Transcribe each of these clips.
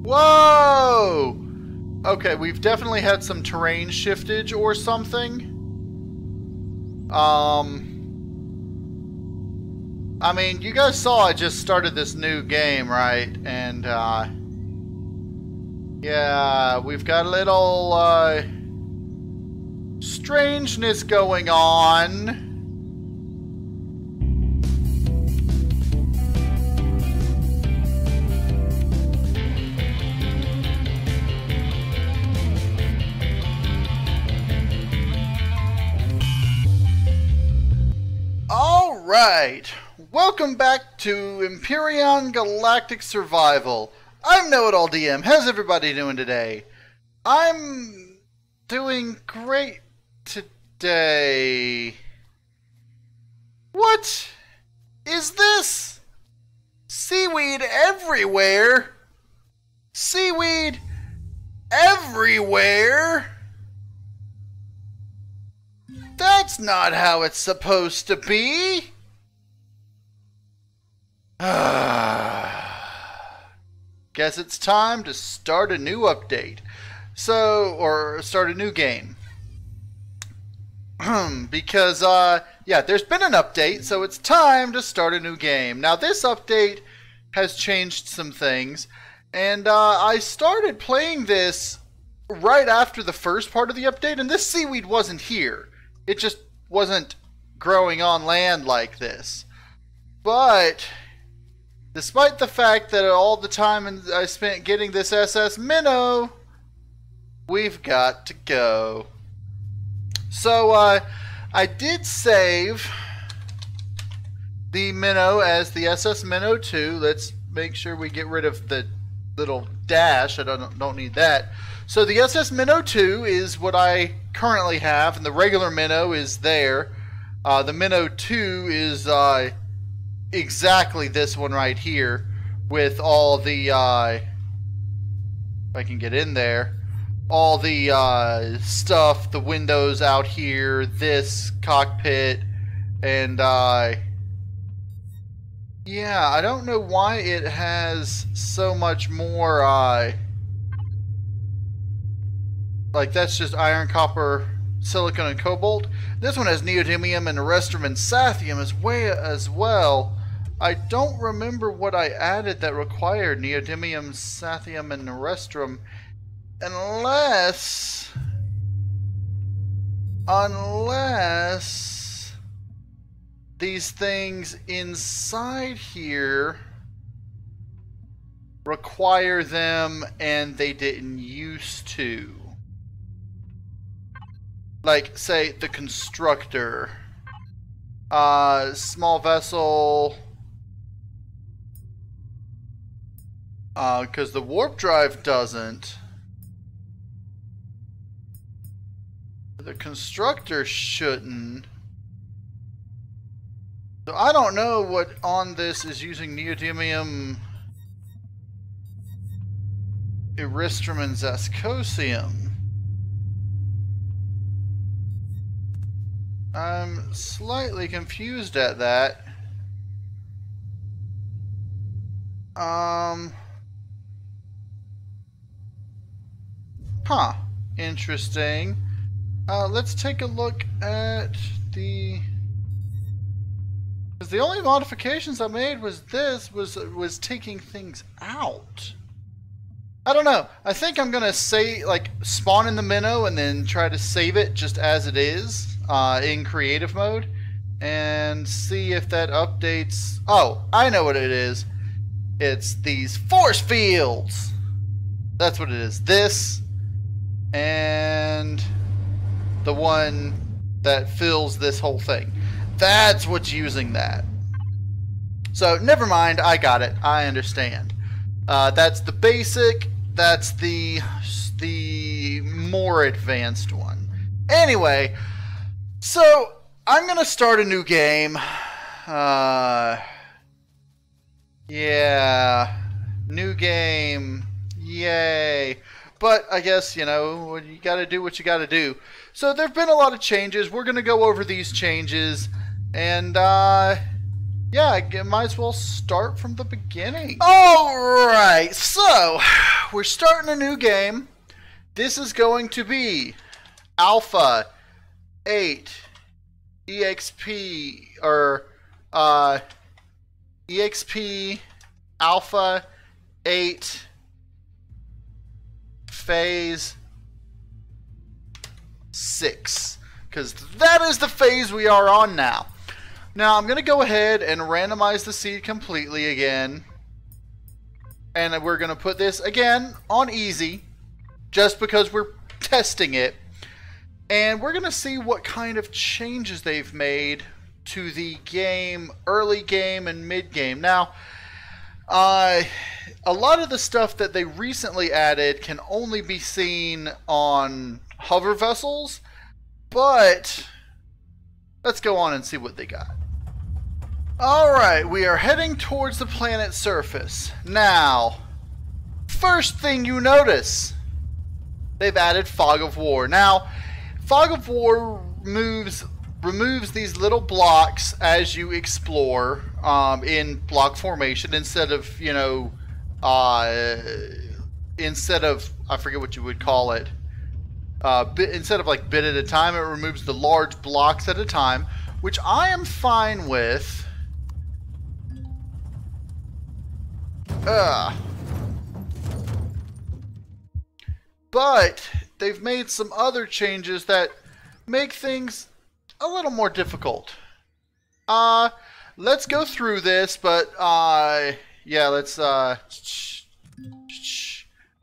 Whoa! Okay, we've definitely had some terrain shiftage or something. I mean, you guys saw I just started this new game, right? And, yeah, we've got a little, strangeness going on. Alright, welcome back to Empyrion Galactic Survival. I'm KnowItAllDM. How's everybody doing today? I'm doing great today. What is this? Seaweed everywhere? Seaweed everywhere? That's not how it's supposed to be. Guess it's time to start a new update. Or start a new game. Because, yeah, there's been an update, so it's time to start a new game. Now, this update has changed some things, and I started playing this right after the first part of the update, and this seaweed wasn't here. It just wasn't growing on land like this. But despite the fact that all the time I spent getting this SS Minnow, we've got to go. So I did save the Minnow as the SS Minnow 2. Let's make sure we get rid of the little dash. I don't need that. So the SS Minnow 2 is what I currently have, and the regular Minnow is there. The Minnow 2 is exactly this one right here, with all the, if I can get in there, all the stuff, the windows out here, this cockpit, and yeah, I don't know why it has so much more, like that's just iron, copper, silicon, and cobalt. This one has neodymium and erestrum and sathium as well. I don't remember what I added that required neodymium, sathium, and erestrum, unless these things inside here require them and they didn't used to. Like, say, the constructor, small vessel, because the warp drive doesn't. The constructor shouldn't. So I don't know what on this is using neodymium, erestrum, and zascosium. I'm slightly confused at that. Huh. Interesting. Let's take a look at the... Because the only modifications I made was taking things out. I don't know. I think I'm gonna spawn in the Minnow and then try to save it just as it is. In creative mode and see if that updates. Oh, I know what it is. It's these force fields. That's what it is. This and the one that fills this whole thing. That's what's using that. So never mind, I got it. I understand. That's the basic. That's the more advanced one. Anyway, so I'm gonna start a new game. Yeah, new game. Yay. But I guess, you know, you gotta do what you gotta do. So there have been a lot of changes. We're gonna go over these changes. And, yeah, I might as well start from the beginning. Alright, so we're starting a new game. This is going to be Alpha 8 EXP, or EXP Alpha 8 Phase 6, because that is the phase we are on now. Now I'm going to go ahead and randomize the seed completely again, and we're going to put this again on easy just because we're testing it, and we're going to see what kind of changes they've made to the game, early game and mid game. Now a lot of the stuff that they recently added can only be seen on hover vessels, but let's go on and see what they got. Alright, we are heading towards the planet's surface. Now, first thing you notice, they've added Fog of War. Now, Fog of War removes these little blocks as you explore in block formation, instead of, you know, instead of, I forget what you would call it, instead of like bit at a time, it removes the large blocks at a time, which I am fine with. But they've made some other changes that make things a little more difficult. Let's go through this, but yeah, let's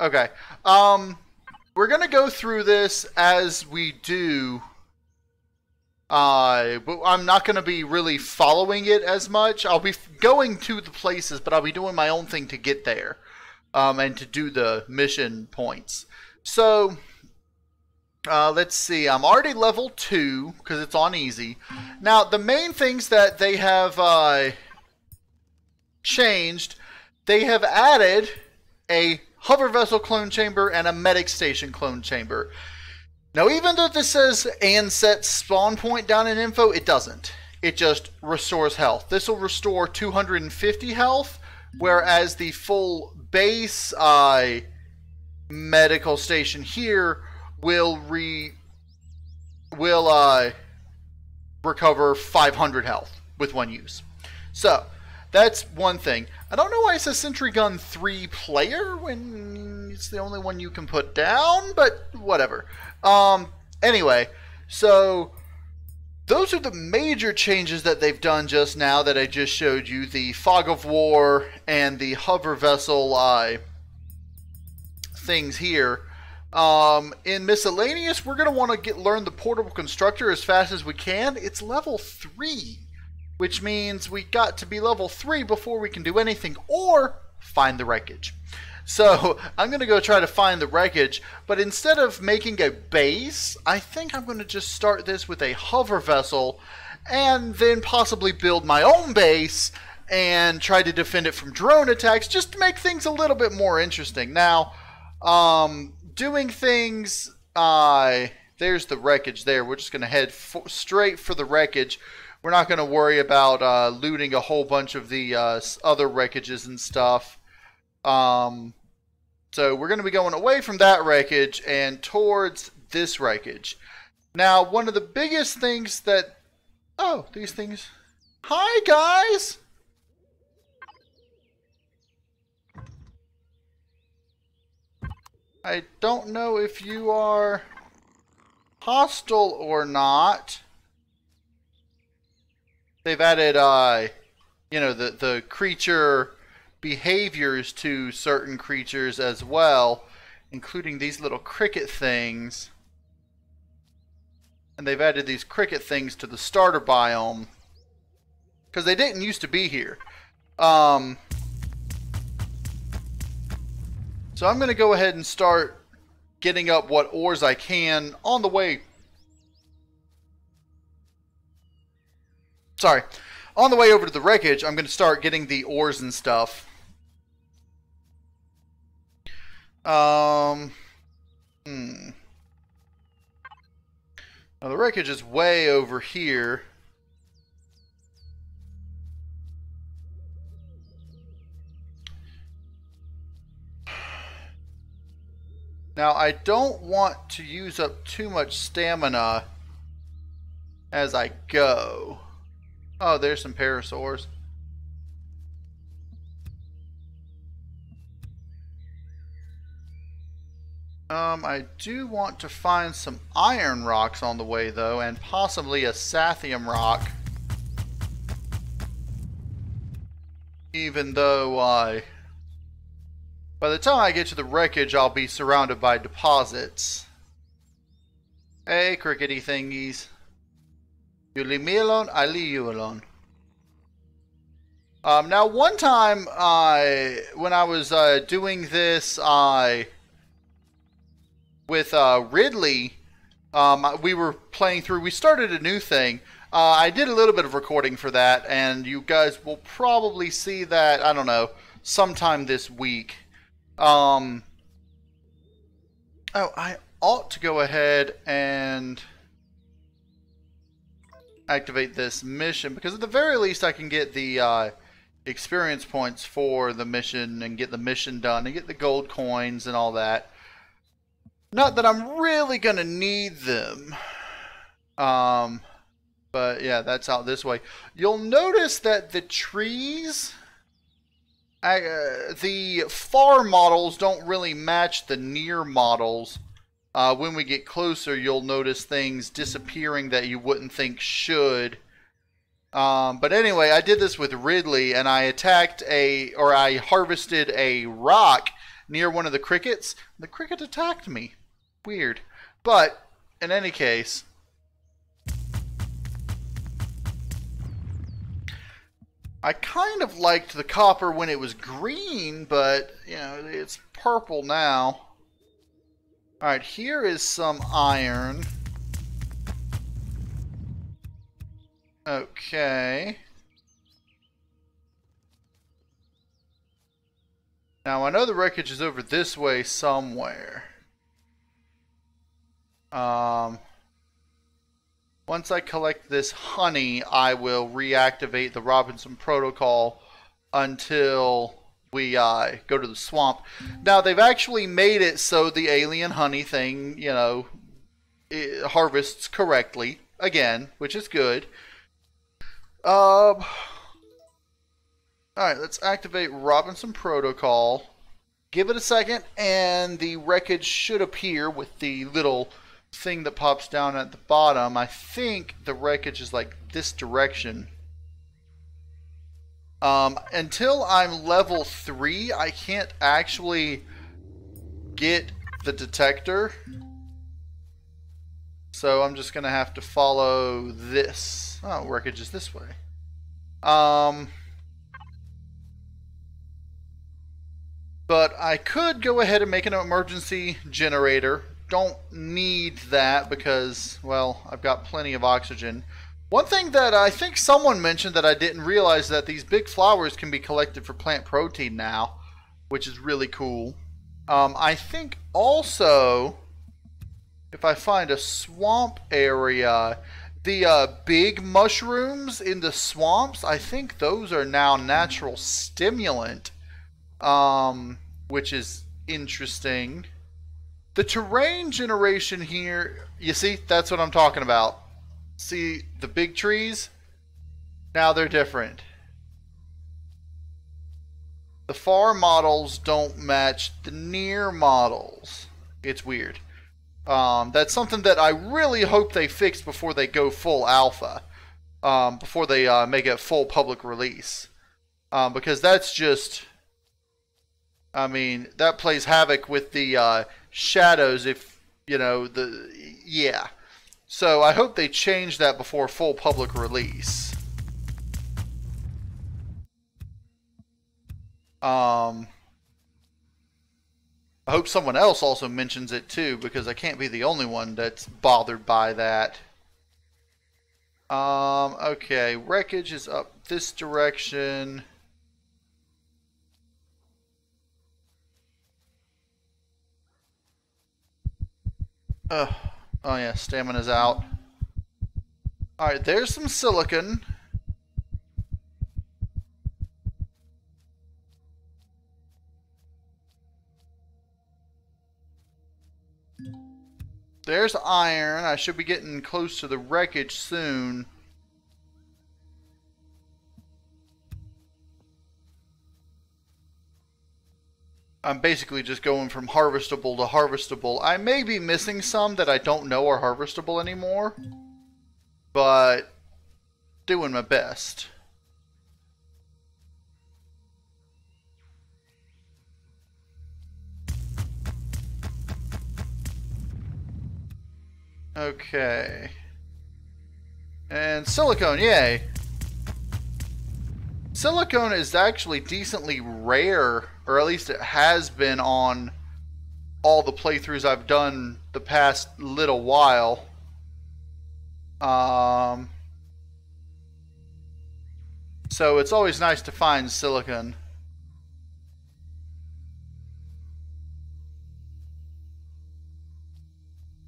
okay. We're gonna go through this as we do. But I'm not going to be really following it as much. I'll be going to the places, but I'll be doing my own thing to get there, and to do the mission points. So, let's see. I'm already level 2 because it's on easy. Now, the main things that they have changed, they have added a hover vessel clone chamber and a medic station clone chamber. Now, even though this says and set spawn point down in info, it doesn't. It just restores health. This will restore 250 health, whereas the full base medical station here will recover 500 health with one use. So, that's one thing. I don't know why it says Sentry Gun 3 player when it's the only one you can put down, but whatever. Anyway, so those are the major changes that they've done just now that I just showed you. The Fog of War and the hover vessel things here. In miscellaneous, we're going to want to learn the portable constructor as fast as we can. It's level 3, which means we got to be level 3 before we can do anything or find the wreckage. So I'm going to go try to find the wreckage, but instead of making a base, I think I'm going to just start this with a hover vessel and then possibly build my own base and try to defend it from drone attacks, just to make things a little bit more interesting. Now, doing things, there's the wreckage there. We're just going to head straight for the wreckage. We're not going to worry about looting a whole bunch of the other wreckages and stuff. So we're going to be going away from that wreckage and towards this wreckage. Now, one of the biggest things that... Oh, these things... Hi, guys! I don't know if you are hostile or not. They've added, you know, the creature behaviors to certain creatures as well, including these little cricket things. And they've added these cricket things to the starter biome, because they didn't used to be here. So I'm going to go ahead and start getting up what ores I can on the way. Sorry. On the way over to the wreckage, I'm going to start getting the ores and stuff. Now the wreckage is way over here. Now, I don't want to use up too much stamina as I go. Oh, there's some parasaurs. I do want to find some iron rocks on the way, though, and possibly a sathium rock. Even though by the time I get to the wreckage, I'll be surrounded by deposits. Hey, crickety thingies. You leave me alone, I leave you alone. Now, one time, when I was doing this, with Ridley, we were playing through. We started a new thing. I did a little bit of recording for that, and you guys will probably see that, I don't know, sometime this week. Oh, I ought to go ahead and activate this mission, because at the very least I can get the experience points for the mission and get the mission done and get the gold coins and all that. Not that I'm really going to need them. But yeah, that's out this way. You'll notice that the trees, the far models don't really match the near models. When we get closer, you'll notice things disappearing that you wouldn't think should. But anyway, I did this with Ridley, and I harvested a rock near one of the crickets. The cricket attacked me. Weird. But, in any case, I kind of liked the copper when it was green, but, you know, it's purple now. Alright, here is some iron. Okay. Now, I know the wreckage is over this way somewhere. Once I collect this honey, I will reactivate the Robinson Protocol until we go to the swamp. Now, they've actually made it so the alien honey thing, you know, it harvests correctly again, which is good. Alright, let's activate Robinson Protocol. Give it a second, and the wreckage should appear with the little thing that pops down at the bottom. I think the wreckage is like this direction. Until I'm level 3, I can't actually get the detector. So I'm just going to have to follow this. Oh, wreckage is this way. But I could go ahead and make an emergency generator. Don't need that because, well, I've got plenty of oxygen. One thing that I think someone mentioned that I didn't realize, that these big flowers can be collected for plant protein now, which is really cool. I think also, if I find a swamp area, the big mushrooms in the swamps, I think those are now natural stimulant, which is interesting. The terrain generation here, you see, that's what I'm talking about. See the big trees? Now they're different. The far models don't match the near models. It's weird. That's something that I really hope they fix before they go full alpha. Before they make it full public release. Because that's just, I mean, that plays havoc with the shadows, if, you know, yeah. So I hope they change that before full public release. I hope someone else also mentions it too, because I can't be the only one that's bothered by that. Okay, wreckage is up this direction. Oh yeah, stamina's out. Alright, there's some silicon. There's iron. I should be getting close to the wreckage soon. I'm basically just going from harvestable to harvestable. I may be missing some that I don't know are harvestable anymore, but doing my best. Okay. And silicone, yay. Silicone is actually decently rare, or at least it has been on all the playthroughs I've done the past little while. So it's always nice to find silicone.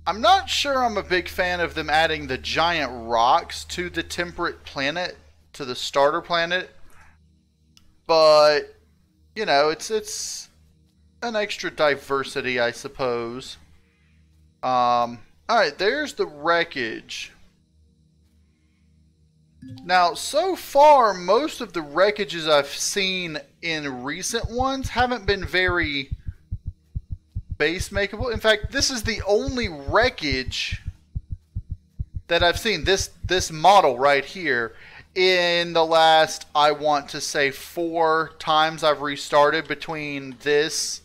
I'm not sure I'm a big fan of them adding the giant rocks to the temperate planet, to the starter planet. But, you know, it's an extra diversity, I suppose. Alright, there's the wreckage. Now, so far, most of the wreckages I've seen in recent ones haven't been very base makeable. In fact, this is the only wreckage that I've seen, this model right here, in the last, I want to say, 4 times I've restarted between this,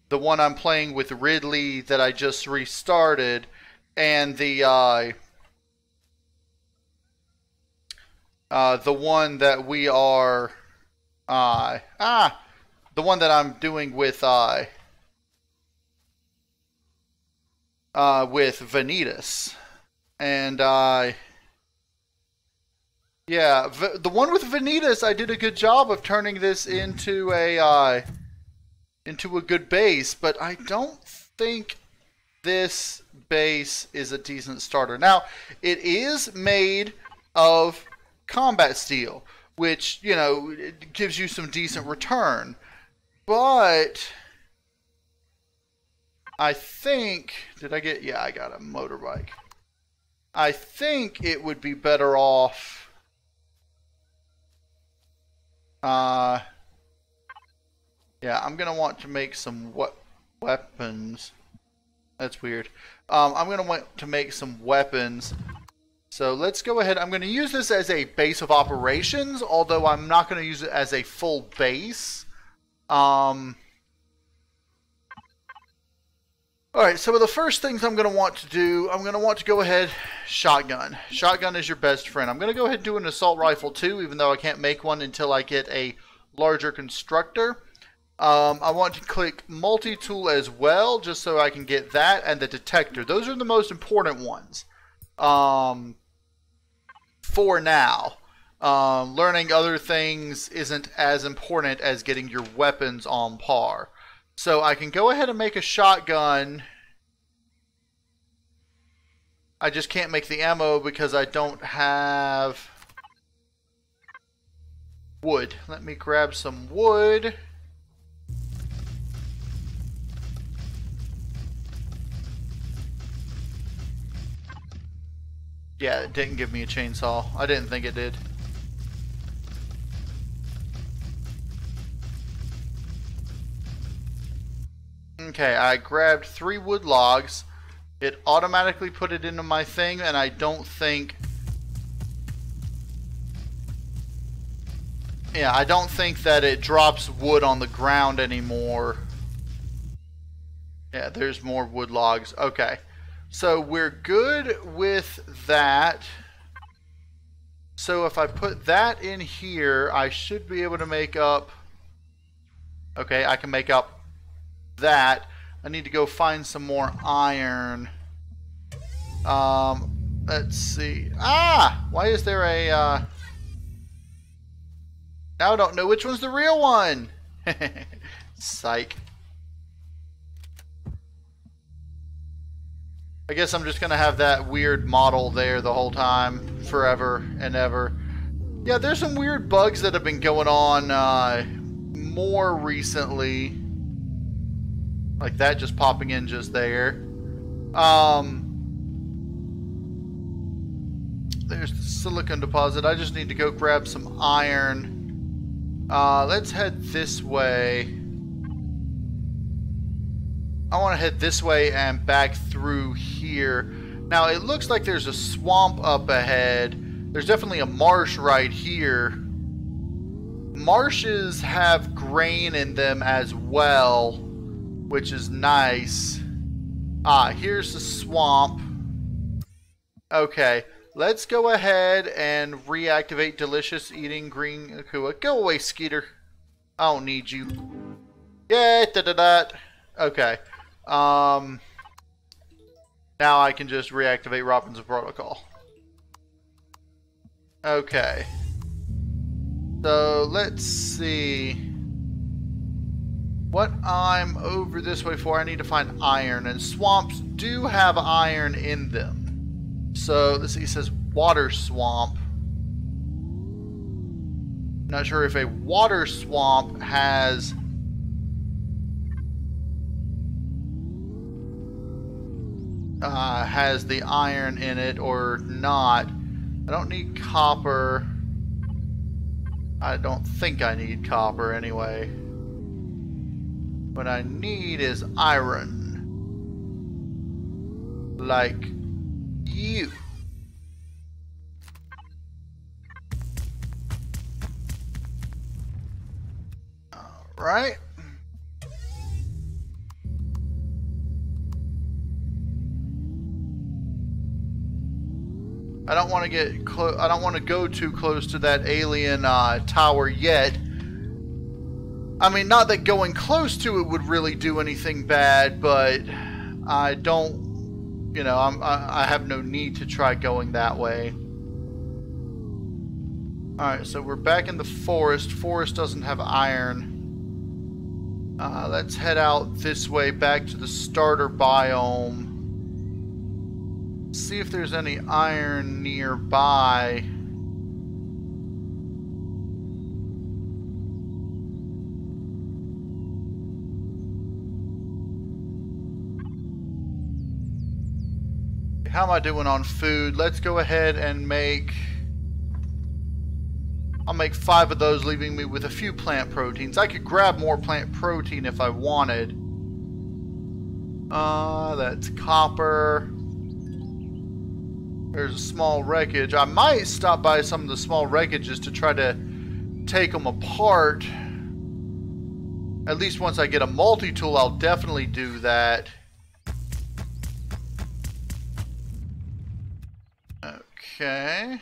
the one I'm playing with Ridley that I just restarted, and the one that we are, the one that I'm doing with Vanitas. And yeah, the one with Vanitas, I did a good job of turning this into a good base, but I don't think this base is a decent starter. Now, it is made of combat steel, which, you know, it gives you some decent return, but I think, yeah, I got a motorbike. I think it would be better off, yeah, I'm going to want to make some weapons. That's weird. I'm going to want to make some weapons. So let's go ahead. I'm going to use this as a base of operations, although I'm not going to use it as a full base. Alright, so the first things I'm going to want to do, I'm going to want to go ahead, shotgun. Shotgun is your best friend. I'm going to go ahead and do an assault rifle too, even though I can't make one until I get a larger constructor. I want to click multi-tool as well, just so I can get that and the detector. Those are the most important ones. For now. Learning other things isn't as important as getting your weapons on par. So I can go ahead and make a shotgun. I just can't make the ammo because I don't have wood. Let me grab some wood. Yeah, it didn't give me a chainsaw. I didn't think it did. Okay, I grabbed 3 wood logs. It automatically put it into my thing, and I don't think... Yeah, I don't think that it drops wood on the ground anymore. Yeah, there's more wood logs. Okay. So we're good with that. So if I put that in here, I should be able to make up... Okay, I can make up that. I need to go find some more iron. Let's see. Ah! Why is there a... Now I don't know which one's the real one. Psych. I guess I'm just going to have that weird model there the whole time, forever and ever. Yeah, there's some weird bugs that have been going on more recently. Like that just popping in just there. There's the silicon deposit. I just need to go grab some iron. Let's head this way. I want to head this way and back through here. Now, it looks like there's a swamp up ahead. There's definitely a marsh right here. Marshes have grain in them as well, which is nice. Here's the swamp. Okay, let's go ahead and reactivate delicious eating green Akua. Go away, Skeeter. I don't need you. Yeah, da-da-da. Okay. Now I can just reactivate Robinson Protocol. Okay. So let's see. What I'm over this way for, I need to find iron, and swamps do have iron in them. So let's see, it says water swamp. Not sure if a water swamp has the iron in it or not. I don't need copper. I don't think I need copper anyway. What I need is iron. Like you. Alright. I don't want to get close. I don't want to go too close to that alien tower yet. I mean, not that going close to it would really do anything bad, but I don't. You know, I have no need to try going that way. All right, so we're back in the forest. Forest doesn't have iron. Let's head out this way back to the starter biome. See if there's any iron nearby. How am I doing on food? Let's go ahead and I'll make 5 of those, leaving me with a few plant proteins. I could grab more plant protein if I wanted. That's copper. There's a small wreckage. I might stop by some of the small wreckages to try to take them apart. At least once I get a multi-tool, I'll definitely do that. Okay.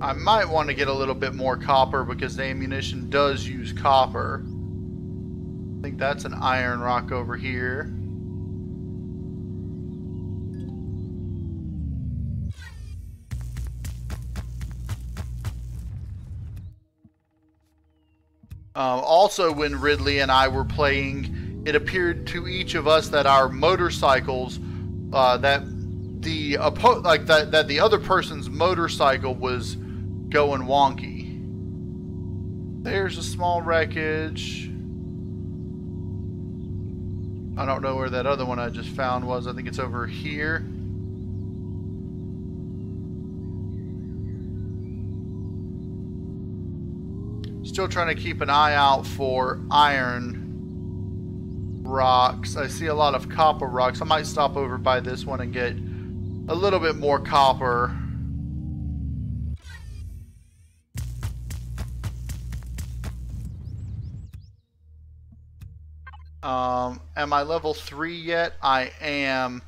I might want to get a little bit more copper because the ammunition does use copper. I think that's an iron rock over here. Also, when Ridley and I were playing, it appeared to each of us that our motorcycles, that the other person's motorcycle was going wonky. There's a small wreckage. I don't know where that other one I just found was. I think it's over here. Still trying to keep an eye out for iron rocks. I see a lot of copper rocks. I might stop over by this one and get a little bit more copper. Am I level 3 yet? I am.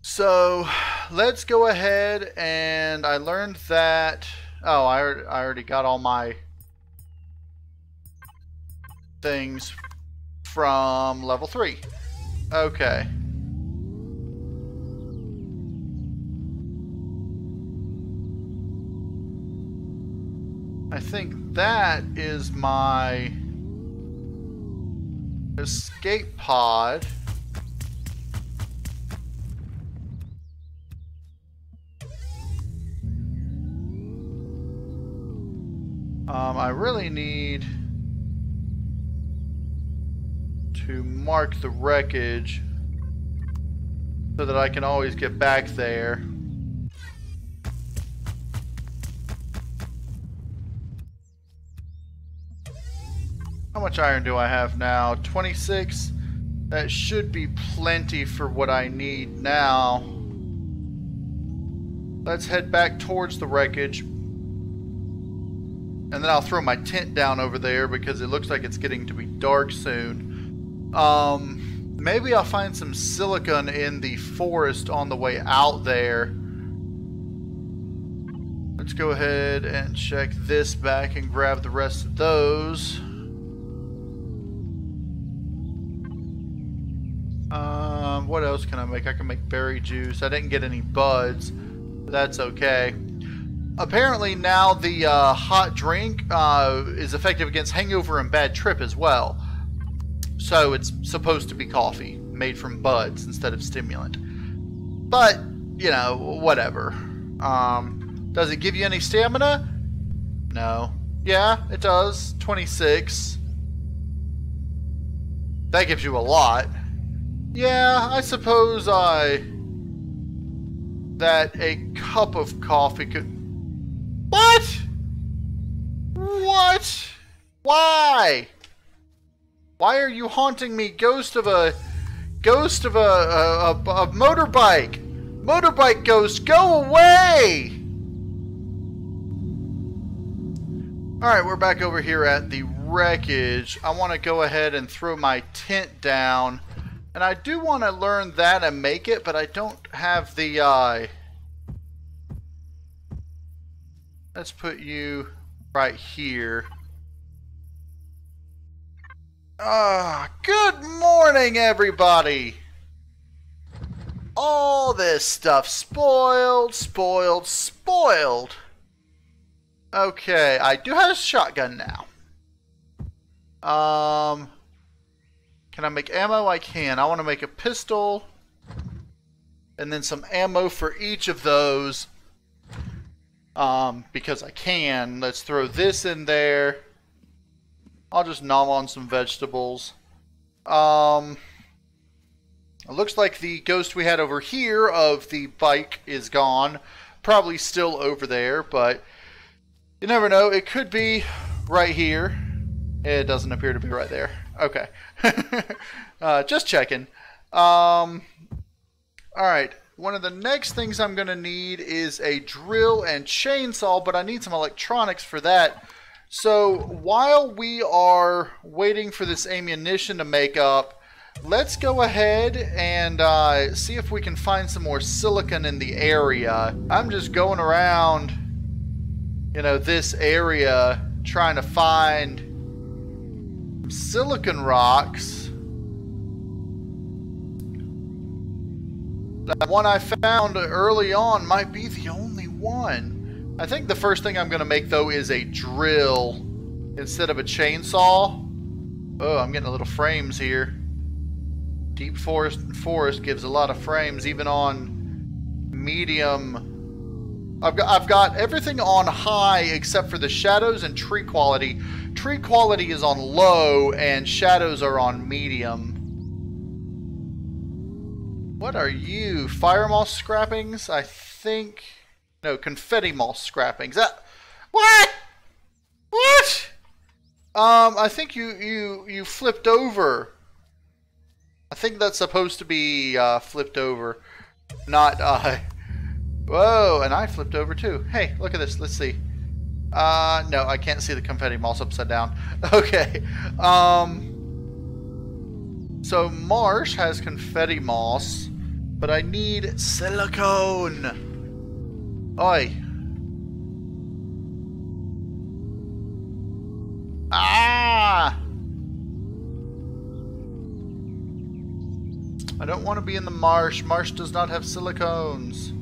So let's go ahead, and I learned that. Oh, I already got all my things from level 3. Okay. I think that is my escape pod. I really need to mark the wreckage so that I can always get back there. How much iron do I have now? 26. That should be plenty for what I need now. Let's head back towards the wreckage. And then I'll throw my tent down over there because it looks like it's getting to be dark soon. Maybe I'll find some silicon in the forest on the way out there. Let's go ahead and check this back and grab the rest of those. What else can I make? I can make berry juice. I didn't get any buds, but that's okay. Apparently now the hot drink is effective against hangover and bad trip as well. So it's supposed to be coffee made from buds instead of stimulant. But, you know, whatever. Does it give you any stamina? No. Yeah, it does. 26. That gives you a lot. Yeah, I suppose that a cup of coffee could... What? What? Why? Why are you haunting me, ghost of a motorbike? Motorbike ghost, go away! Alright, we're back over here at the wreckage. I want to go ahead and throw my tent down. And I do want to learn that and make it, but I don't have the, let's put you right here. Good morning, everybody! All this stuff spoiled. Okay, I do have a shotgun now. Can I make ammo? I can. I want to make a pistol. And then some ammo for each of those. Because I can. Let's throw this in there. I'll just gnaw on some vegetables. It looks like the ghost we had over here of the bike is gone. Probably still over there, but you never know. It could be right here. It doesn't appear to be right there. Okay. Just checking. Alright. One of the next things I'm going to need is a drill and chainsaw, but I need some electronics for that. So while we are waiting for this ammunition to make up, let's go ahead and see if we can find some more silicon in the area. I'm just going around, you know, this area trying to find silicon rocks. That one I found early on might be the only one. I think the first thing I'm going to make, though, is a drill instead of a chainsaw. Oh, I'm getting a little frames here. Deep forest gives a lot of frames, even on medium. I've got everything on high except for the shadows and tree quality. Tree quality is on low and shadows are on medium. What are you? Fire moss scrappings? I think... No, confetti moss scrappings. What? What? I think you flipped over. I think that's supposed to be flipped over. Not, Whoa, and I flipped over too. Hey, look at this. Let's see. No, I can't see the confetti moss upside down. Okay. So Marsh has confetti moss, but I need silicone. Oi. Ah! I don't want to be in the marsh. Marsh does not have silicones.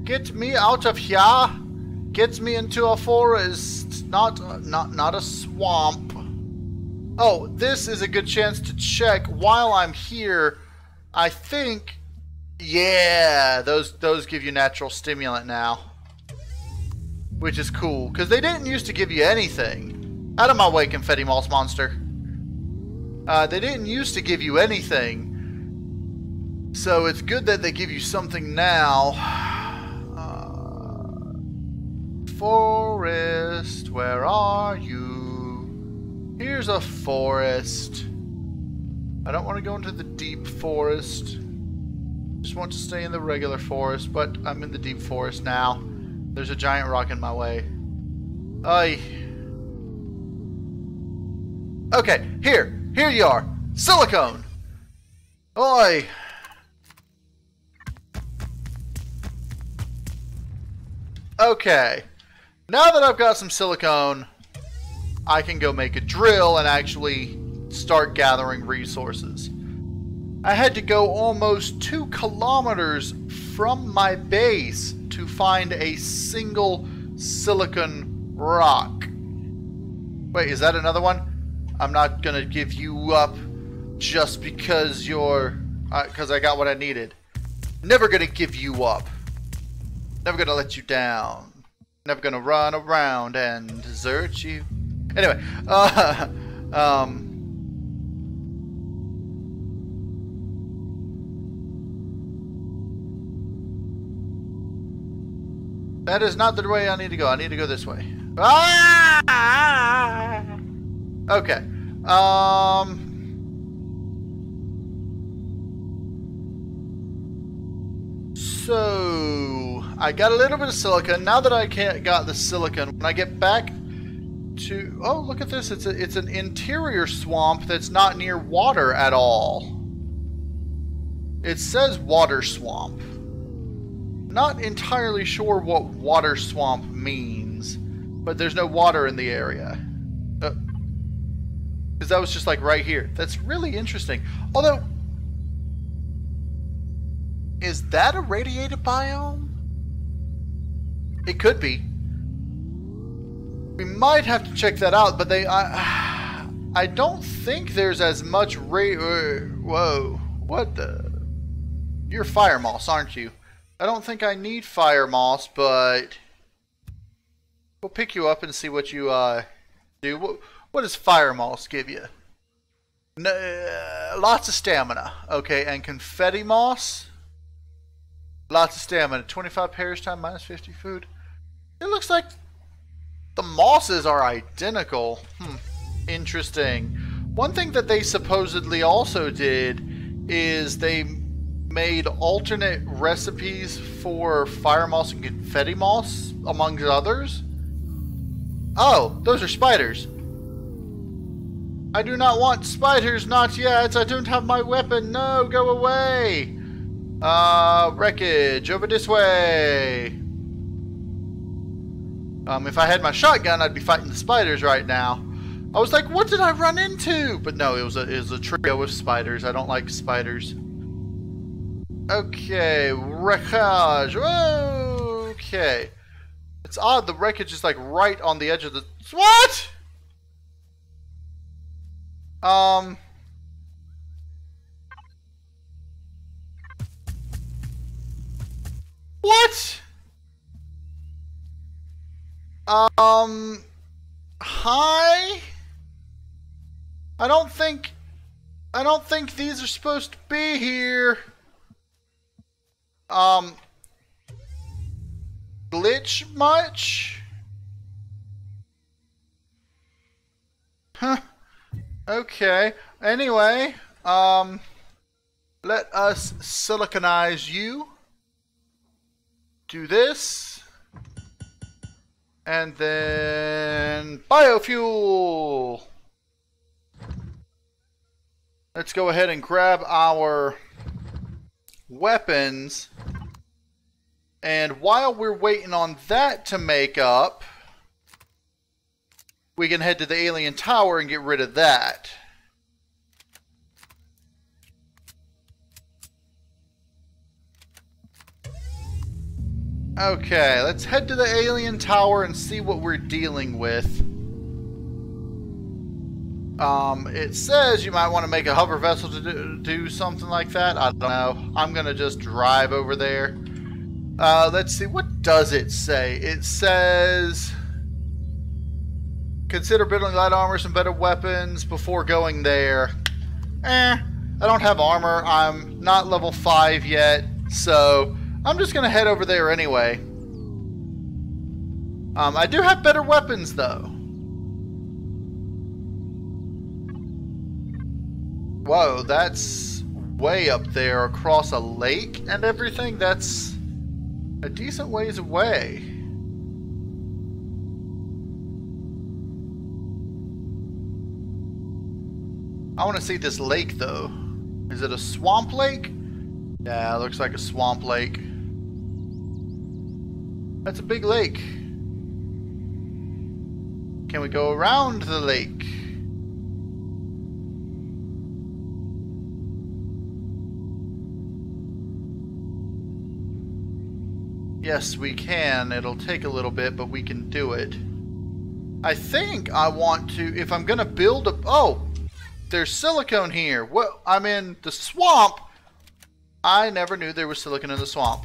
Get me out of here. Get me into a forest, not a swamp. Oh, this is a good chance to check while I'm here. I think, yeah, those give you natural stimulant now, which is cool because they didn't used to give you anything. Out of my way, confetti moss monster. They didn't used to give you anything. So it's good that they give you something now. Forest, where are you? Here's a forest. I don't want to go into the deep forest. Just want to stay in the regular forest, but I'm in the deep forest now. There's a giant rock in my way. Ay. Okay, here you are. Silicone. Oi. Okay. Now that I've got some silicone, I can go make a drill and actually start gathering resources. I had to go almost 2 kilometers from my base to find a single silicon rock. Wait, is that another one? I'm not gonna give you up just because because I got what I needed. Never gonna give you up. Never gonna let you down. Never gonna run around and desert you. Anyway, that is not the way I need to go. I need to go this way. Ah! Okay. So I got a little bit of silicon. Now that I got the silicon, when I get back to... Oh, look at this. It's an interior swamp that's not near water at all. It says water swamp. Not entirely sure what water swamp means, but there's no water in the area. Because that was just like right here. That's really interesting. Although, is that a radiated biome? It could be. We might have to check that out, but I don't think there's as much whoa. What the? You're fire moss, aren't you? I don't think I need fire moss, but we'll pick you up and see what you do. What does fire moss give you? Lots of stamina. Okay, and confetti moss? Lots of stamina. 25 pairs time, minus 50 food. It looks like the mosses are identical. Interesting. One thing that they supposedly also did is they made alternate recipes for fire moss and confetti moss, among others. Oh, those are spiders. I do not want spiders, not yet. I don't have my weapon. No, go away. Wreckage, over this way. If I had my shotgun, I'd be fighting the spiders right now. I was like, what did I run into? But no, it was a trio of spiders. I don't like spiders. Okay, wreckage. Okay. It's odd, the wreckage is like right on the edge of the... What? What? Hi? I don't think these are supposed to be here. Glitch much? Huh. Okay. Anyway, let us siliconize you. Do this. And then biofuel. Let's go ahead and grab our weapons. And while we're waiting on that to make up, we can head to the alien tower and get rid of that. Okay, let's head to the alien tower and see what we're dealing with. It says you might want to make a hover vessel to do something like that. I don't know. I'm going to just drive over there. Let's see. What does it say? It says... Consider building light armor and better weapons before going there. I don't have armor. I'm not level 5 yet, so I'm just gonna head over there anyway. I do have better weapons though. Whoa, that's way up there across a lake and everything. That's a decent ways away. I want to see this lake though. Is it a swamp lake? Yeah, it looks like a swamp lake. That's a big lake. Can we go around the lake? Yes, we can. It'll take a little bit, but we can do it. I think I want to, if I'm gonna build a, oh, there's silicone here. Well, I'm in the swamp. I never knew there was silicone in the swamp.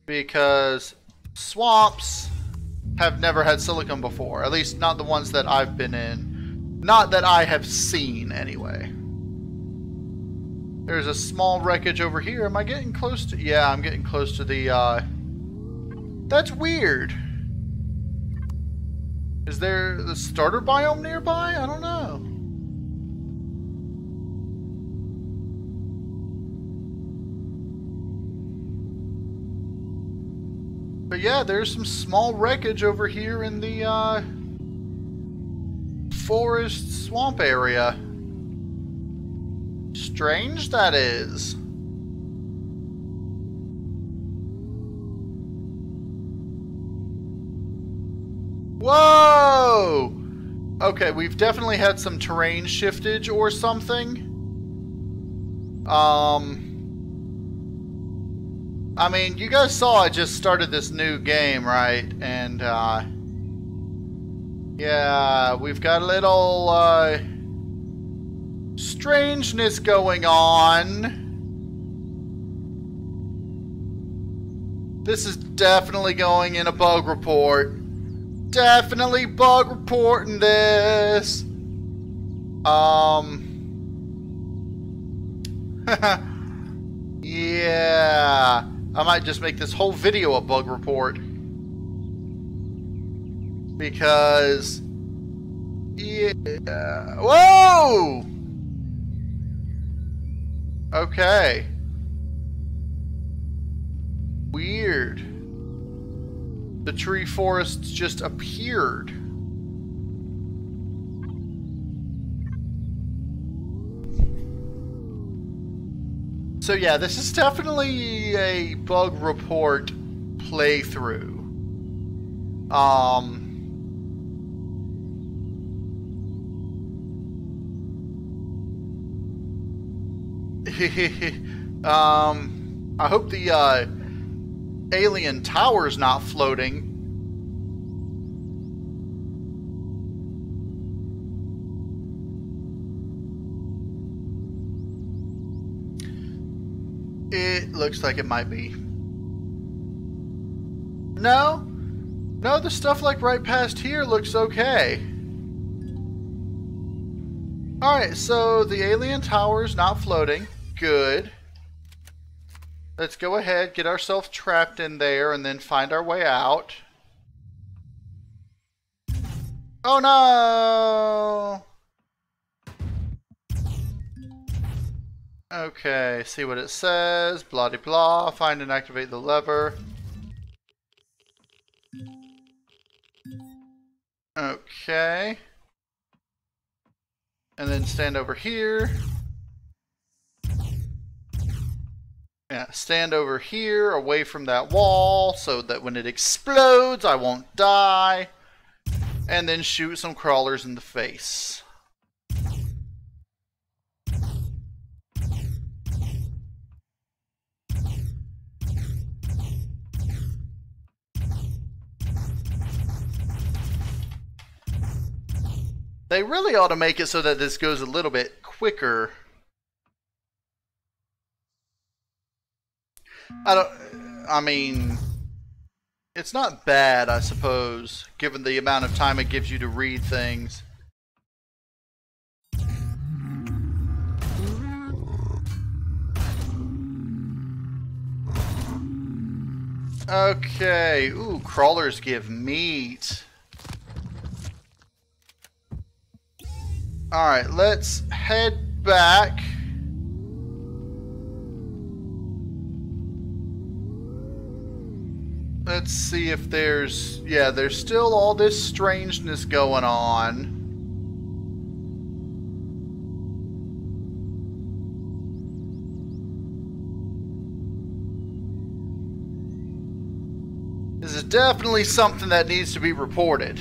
Because swamps have never had silicone before. At least not the ones that I've been in. Not that I have seen, anyway. There's a small wreckage over here. Am I getting close to... Yeah, I'm getting close to the, That's weird. Is there the starter biome nearby? I don't know. But yeah, there's some small wreckage over here in the forest swamp area. Strange that is. Whoa! Okay, we've definitely had some terrain shiftage or something. I mean, you guys saw I just started this new game, right? And, yeah, we've got a little, strangeness going on. This is definitely going in a bug report. Definitely bug reporting this. Yeah. I might just make this whole video a bug report. Because... yeah. Whoa! Okay. Weird. The tree forests just appeared. So yeah, this is definitely a bug report playthrough. I hope the alien tower's not floating. It looks like it might be. No, the stuff like right past here looks okay. Alright, so the alien tower's not floating. Good. Let's go ahead, get ourselves trapped in there, and then find our way out. Oh no! Okay, see what it says. Blah de blah. Find and activate the lever. Okay. And then stand over here. Yeah, stand over here away from that wall so that when it explodes I won't die. And then shoot some crawlers in the face. They really ought to make it so that this goes a little bit quicker. I mean, It's not bad, I suppose, given the amount of time it gives you to read things. Okay, ooh, crawlers give meat. Alright, let's head back. Let's see if there's... yeah, there's still all this strangeness going on. This is definitely something that needs to be reported.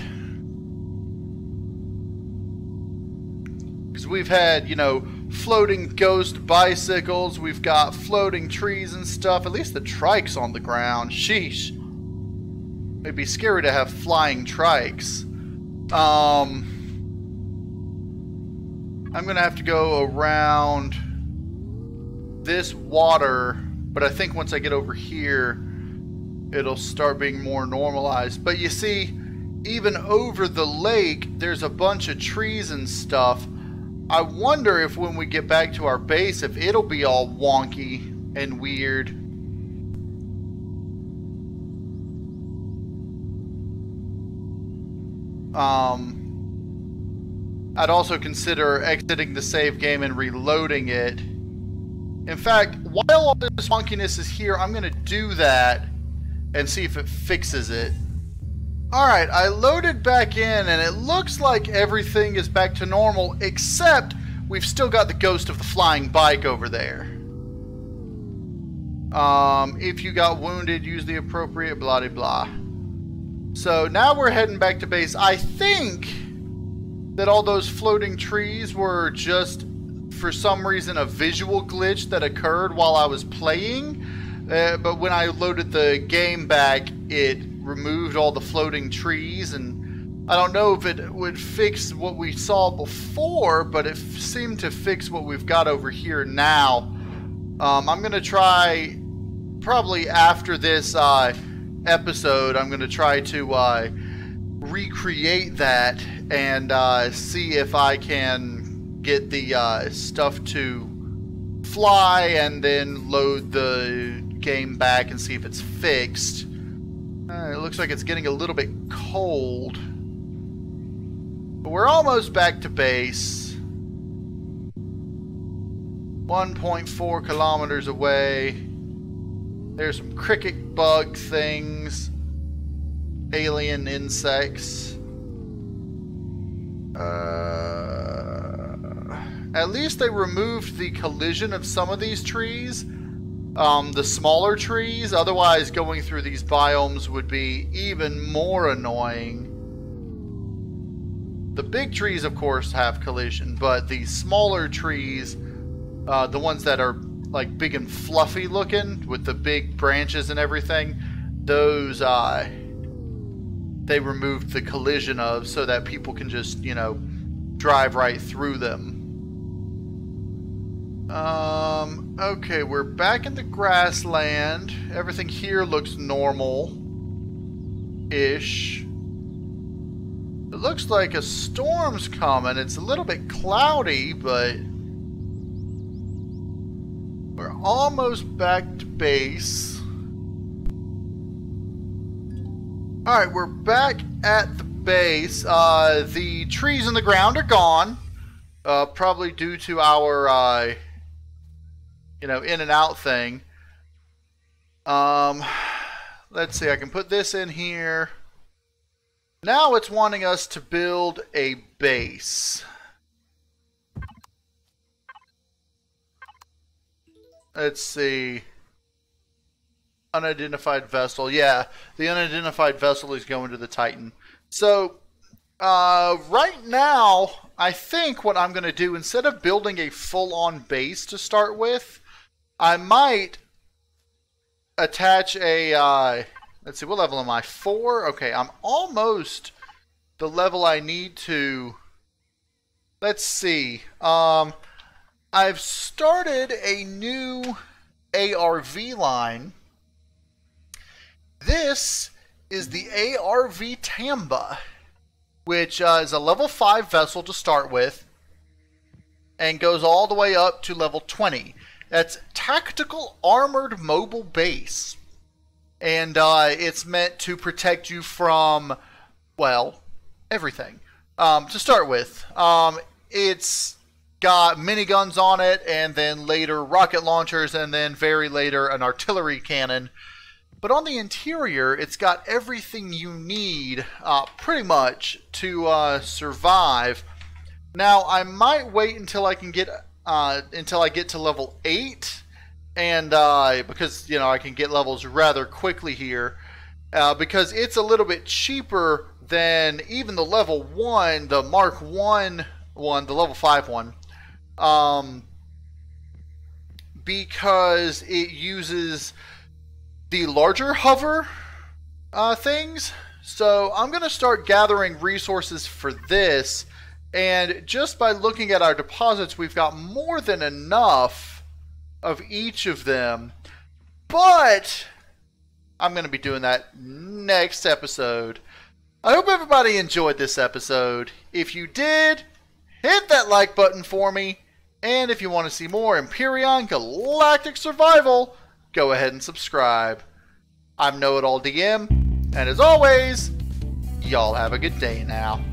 Because we've had, you know, floating ghost bicycles, we've got floating trees and stuff. At least the trike's on the ground. Sheesh. It'd be scary to have flying trikes. I'm gonna have to go around this water, but I think once I get over here, it'll start being more normalized. But you see, even over the lake, there's a bunch of trees and stuff. I wonder if when we get back to our base, if it'll be all wonky and weird. I'd also consider exiting the save game and reloading it. In fact, while all this wonkiness is here, I'm going to do that and see if it fixes it. Alright, I loaded back in and it looks like everything is back to normal, except we've still got the ghost of the flying bike over there. If you got wounded, use the appropriate blah blah. So now we're heading back to base. I think that all those floating trees were just, for some reason, a visual glitch that occurred while I was playing. But when I loaded the game back, it removed all the floating trees, and I don't know if it would fix what we saw before, but it seemed to fix what we've got over here now. I'm going to try, probably after this episode, I'm going to try to recreate that and see if I can get the stuff to fly and then load the game back and see if it's fixed. It looks like it's getting a little bit cold, but we're almost back to base. 1.4 kilometers away. There's some cricket bug things, alien insects. At least they removed the collision of some of these trees. The smaller trees, otherwise going through these biomes would be even more annoying. The big trees, of course, have collision, but the smaller trees, the ones that are like big and fluffy looking with the big branches and everything, those they removed the collision of so that people can just, you know, drive right through them. Okay, we're back in the grassland. Everything here looks normal-ish. It looks like a storm's coming. It's a little bit cloudy, but we're almost back to base. Alright, we're back at the base. The trees in the ground are gone. Probably due to our, you know, in and out thing. Let's see, I can put this in here. Now it's wanting us to build a base. Let's see. Unidentified vessel. Yeah, the unidentified vessel is going to the Titan. So, right now, I think what I'm going to do, instead of building a full-on base to start with, I might attach a, let's see, what level am I? 4? Okay, I'm almost the level I need to. Let's see. I've started a new ARV line. This is the ARV Tamba, which is a level 5 vessel to start with and goes all the way up to level 20. That's Tactical Armored Mobile Base. And it's meant to protect you from, well, everything. To start with, it's got miniguns on it, and then later rocket launchers, and then very later an artillery cannon. But on the interior, it's got everything you need, pretty much, to survive. Now, I might wait until I can get to level 8, and because I can get levels rather quickly here, because it's a little bit cheaper than even the level 1, the Mark 1 one, the level 5 one, because it uses the larger hover things. So I'm going to start gathering resources for this, and just by looking at our deposits, we've got more than enough of each of them, but I'm going to be doing that next episode. I hope everybody enjoyed this episode. If you did, hit that like button for me, and if you want to see more Empyrion Galactic Survival, go ahead and subscribe. I'm KnowItAllDM, and as always, y'all have a good day now.